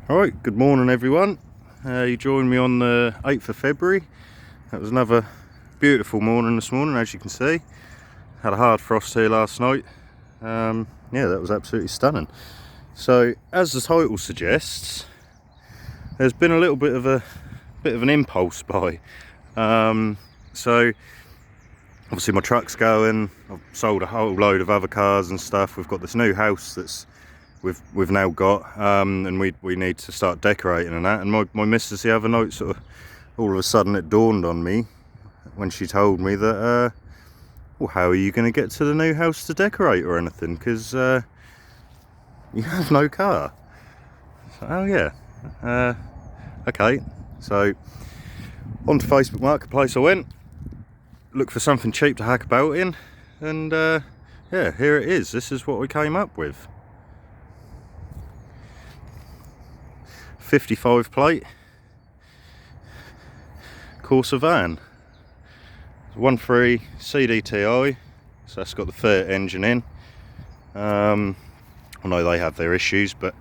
Alright, good morning everyone. You joined me on the 8th of February. That was another beautiful morning this morning, as you can see. Had a hard frost here last night. Yeah, that was absolutely stunning. So, as the title suggests, there's been a little bit of an impulse buy. So obviously my truck's going. I've sold a whole load of other cars and stuff. We've got this new house that's we've now got, and we need to start decorating and that. And my missus the other night, sort of all of a sudden it dawned on me when she told me that well, how are you going to get to the new house to decorate or anything, because you have no car. So, oh yeah, okay. So onto Facebook Marketplace I went, looked for something cheap to hack about in, and yeah, here it is. This is what we came up with. 55 plate Corsa van, 1.3 CDTI, so that's got the Fiat engine in. I know they have their issues, but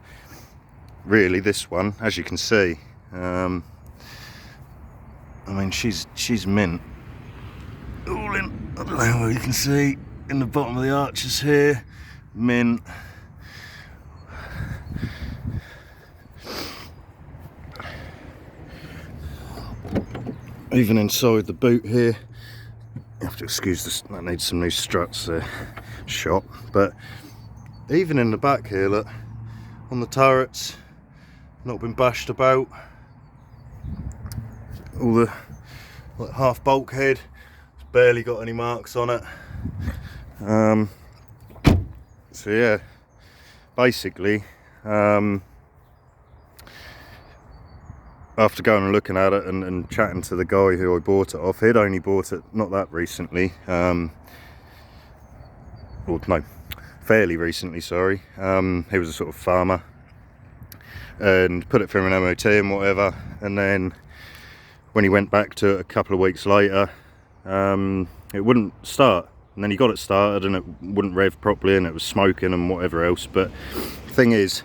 really this one, as you can see, I mean she's mint. All in, I don't know what you can see in the bottom of the arches here, mint. Even inside the boot here, you have to excuse this, that needs some new struts there, shot. But even in the back here, look, on the turrets, not been bashed about. All the like half bulkhead, it's barely got any marks on it. So yeah, basically, after going and looking at it and chatting to the guy who I bought it off, he'd only bought it not that recently, or no, fairly recently, sorry. He was a sort of farmer and put it through an MOT and whatever, and then when he went back to it a couple of weeks later, it wouldn't start, and then he got it started and it wouldn't rev properly and it was smoking and whatever else. But the thing is,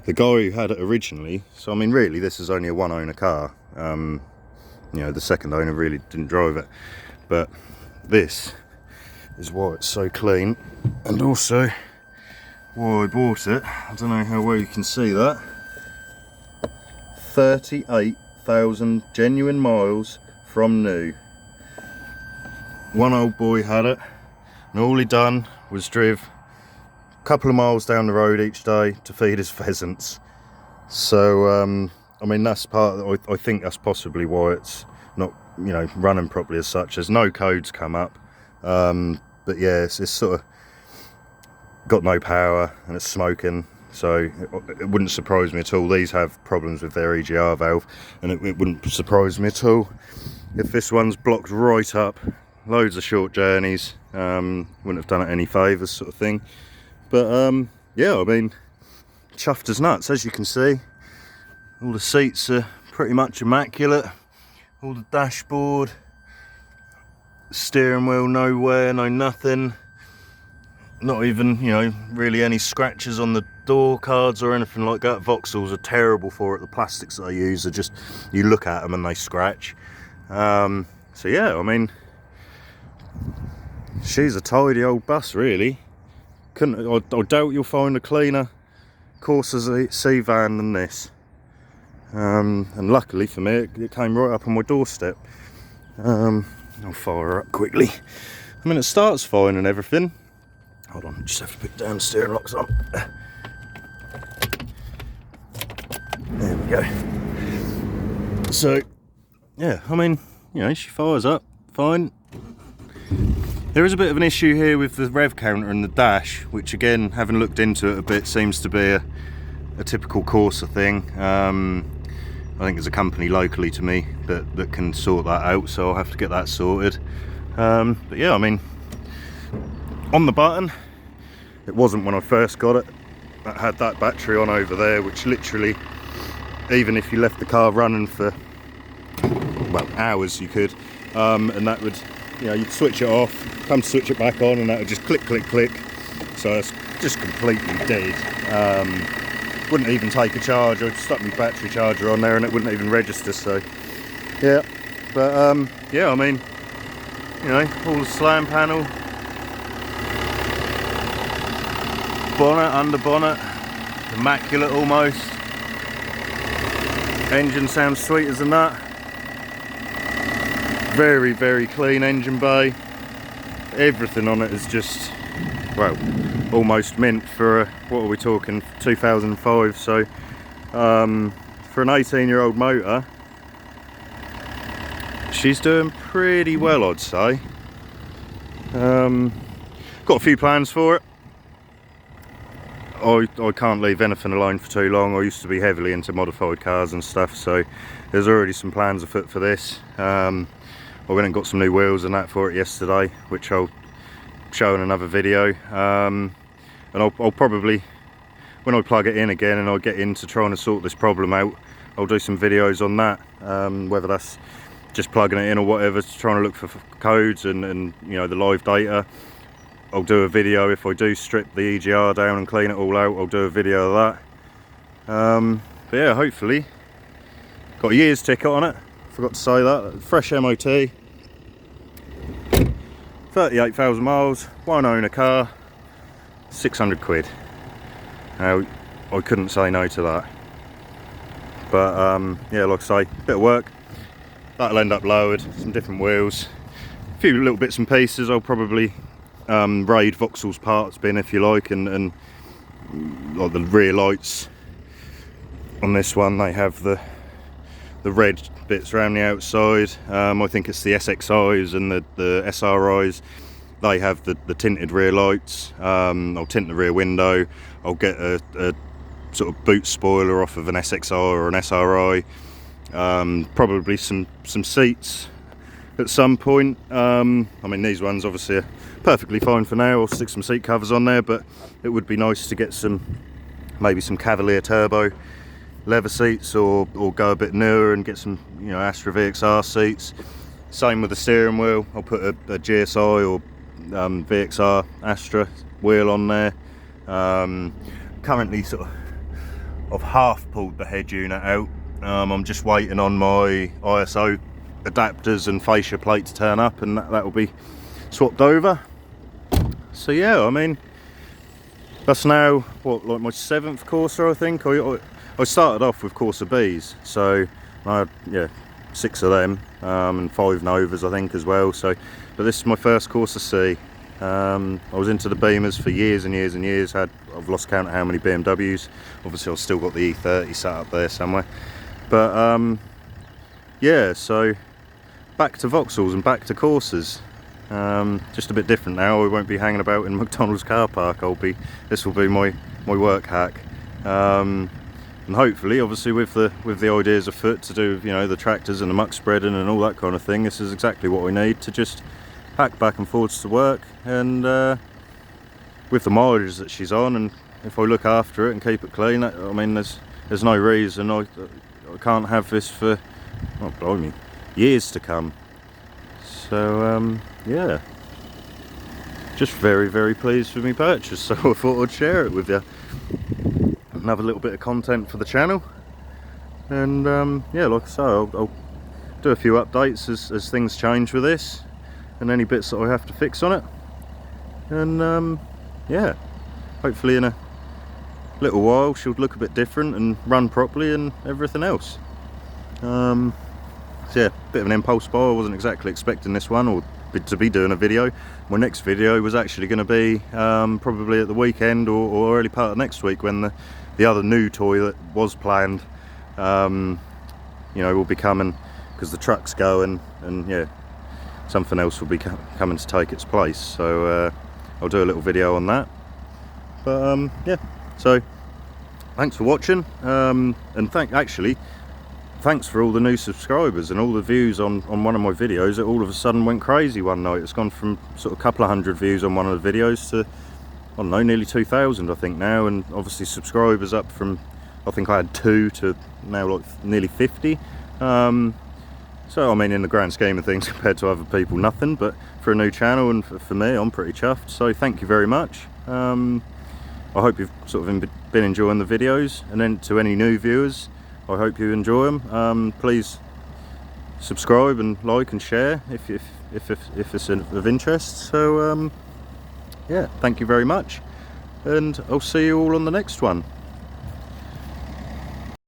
the guy who had it originally, so I mean really this is only a one owner car, you know, the second owner really didn't drive it, but this is why it's so clean, and also why I bought it. I don't know how well you can see that. 38,000 genuine miles from new. One old boy had it, and all he done was drive couple of miles down the road each day to feed his pheasants. So I mean, that's part of, I think that's possibly why it's not, you know, running properly as such. There's no codes come up, but yeah, it's sort of got no power and it's smoking, so it wouldn't surprise me at all. These have problems with their EGR valve, and it wouldn't surprise me at all if this one's blocked right up. Loads of short journeys, wouldn't have done it any favours, sort of thing. But yeah, I mean, chuffed as nuts. As you can see, all the seats are pretty much immaculate. All the dashboard, steering wheel, no wear, no nothing. Not even, you know, really any scratches on the door cards or anything like that. Vauxhalls are terrible for it. The plastics that I use are just, you look at them and they scratch. So yeah, I mean, she's a tidy old bus, really. I doubt you'll find a cleaner Corsa C van than this, and luckily for me it came right up on my doorstep. I'll fire her up quickly. I mean, it starts fine and everything. Hold on, just have to put down the steering locks on. There we go. So yeah, I mean, you know, she fires up fine. There is a bit of an issue here with the rev counter and the dash, which again, having looked into it a bit, seems to be a typical Corsa thing. I think there's a company locally to me that can sort that out, so I'll have to get that sorted. But yeah, I mean, on the button, it wasn't when I first got it. That had that battery on over there, which literally, even if you left the car running for, well, hours, you could, and that would, you know, you'd switch it off, come to switch it back on, and that would just click, click, click, so it's just completely dead. Wouldn't even take a charge. I stuck my battery charger on there and it wouldn't even register, so yeah. But yeah, I mean, you know, all the slam panel, bonnet, under bonnet, immaculate almost. Engine sounds sweet as a nut. Very, very clean engine bay. Everything on it is just, well, almost mint for a, what are we talking, 2005. So for an 18-year-old motor, she's doing pretty well, I'd say. Got a few plans for it. I can't leave anything alone for too long. I used to be heavily into modified cars and stuff, so there's already some plans afoot for this. I went and got some new wheels and that for it yesterday, which I'll show in another video. And I'll probably, when I plug it in again and I get into trying to sort this problem out, I'll do some videos on that, whether that's just plugging it in or whatever, trying to look for codes and you know, the live data. I'll do a video if I do strip the EGR down and clean it all out. I'll do a video of that. But yeah, hopefully, got a year's ticket on it, forgot to say that. Fresh MOT, 38,000 miles, one owner car, 600 quid. Now, I couldn't say no to that. But yeah, like I say, bit of work. That'll end up lowered, some different wheels, a few little bits and pieces. I'll probably raid Vauxhall's parts bin if you like, and like the rear lights on this one, they have the red bits around the outside. I think it's the SXIs and the SRIs, they have the tinted rear lights. I'll tint the rear window. I'll get a sort of boot spoiler off of an SXI or an SRI. Probably some seats at some point. I mean, these ones obviously are perfectly fine for now. I'll stick some seat covers on there, but it would be nice to get maybe some Cavalier Turbo leather seats, or go a bit newer and get some, you know, Astra VXR seats. Same with the steering wheel. I'll put a GSI or VXR Astra wheel on there. Currently sort of, I've half pulled the head unit out. I'm just waiting on my ISO adapters and fascia plate to turn up, and that will be swapped over. So yeah, I mean, that's now what, like my 7th Corsa, I think. I started off with Corsa Bs, so I had, yeah, 6 of them, and 5 Novas I think as well. So, but this is my first Corsa C. I was into the Beamers for years and years and years. I've lost count of how many BMWs. Obviously I've still got the E30 sat up there somewhere. But yeah, so back to Vauxhalls and back to Corsas. Just a bit different now. I won't be hanging about in McDonald's car park. This will be my work hack. And hopefully, obviously, with the ideas afoot to do, you know, the tractors and the muck spreading and all that kind of thing, this is exactly what we need to just hack back and forwards to work. And with the mileage that she's on, and if I look after it and keep it clean, I mean, there's no reason I can't have this for, oh blimey, years to come. So yeah, just very, very pleased with my purchase, so I thought I'd share it with you. Another little bit of content for the channel. And yeah, like I say, I'll do a few updates as things change with this, and any bits that I have to fix on it. And yeah, hopefully in a little while she'll look a bit different and run properly and everything else. So yeah, bit of an impulse buy. I wasn't exactly expecting this one or to be doing a video. My next video was actually going to be probably at the weekend or early part of next week, when the other new toy that was planned, you know, will be coming, because the truck's going, and yeah, something else will be coming to take its place. So I'll do a little video on that. But yeah, so thanks for watching, and thanks for all the new subscribers and all the views on one of my videos. It all of a sudden went crazy one night. It's gone from sort of a couple of hundred views on one of the videos to, I don't know, nearly 2,000 I think now, and obviously subscribers up from, I think I had 2 to now like nearly 50. So I mean, in the grand scheme of things, compared to other people, nothing, but for a new channel and for me, I'm pretty chuffed. So thank you very much. I hope you've sort of been enjoying the videos, and then to any new viewers, I hope you enjoy them. Please subscribe and like and share if it's of interest. So yeah, thank you very much, and I'll see you all on the next one.